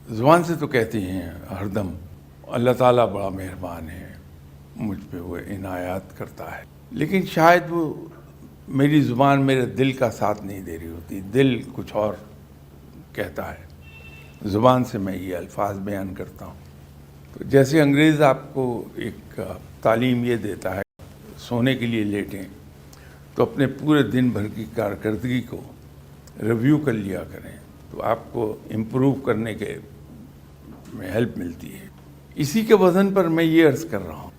زبان سے تو کہتے ہیں ہر دم اللہ تعالیٰ بڑا مہربان ہے، مجھ پہ وہ عنایات کرتا ہے، لیکن شاید وہ میری زبان میرے دل کا ساتھ نہیں دے رہی ہوتی، دل کچھ اور کہتا ہے، زبان سے میں یہ الفاظ بیان کرتا ہوں۔ تو جیسے انگریز آپ کو ایک تعلیم یہ دیتا ہے سونے کے لیے لیٹیں تو اپنے پورے دن بھر کی کارکردگی کو ریویو کر لیا کریں، تو آپ کو امپروو کرنے کے میں ہیلپ ملتی ہے۔ اسی کے وزن پر میں یہ عرض کر رہا ہوں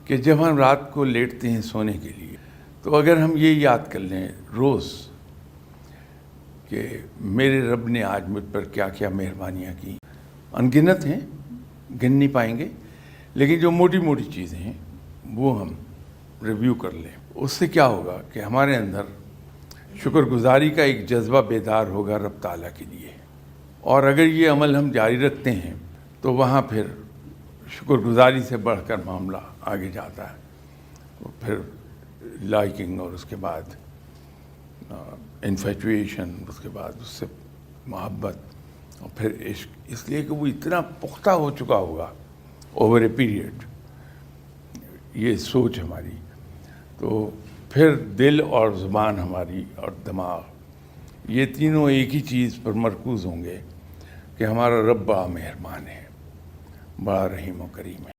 کہ جب ہم رات کو لیٹتے ہیں سونے کے لیے تو اگر ہم یہ یاد کر لیں روز کہ میرے رب نے آج مجھ پر کیا کیا مہربانیاں کی، انگنت ہیں، گن نہیں پائیں گے، لیکن جو موٹی موٹی چیزیں ہیں وہ ہم ریویو کر لیں، اس سے کیا ہوگا کہ ہمارے اندر شکر گزاری کا ایک جذبہ بیدار ہوگا رب تعالیٰ کے لیے، اور اگر یہ عمل ہم جاری رکھتے ہیں تو وہاں پھر شکر گزاری سے بڑھ کر معاملہ آگے جاتا ہے، تو پھر لائکنگ، اور اس کے بعد انفیچویشن، اس کے بعد اس سے محبت، اور پھر عشق، اس لیے کہ وہ اتنا پختہ ہو چکا ہوگا اوور اے پیریڈ یہ سوچ ہماری، تو پھر دل اور زبان ہماری اور دماغ یہ تینوں ایک ہی چیز پر مرکوز ہوں گے کہ ہمارا رب بڑا مہربان ہے، بڑا رحیم و کریم ہے۔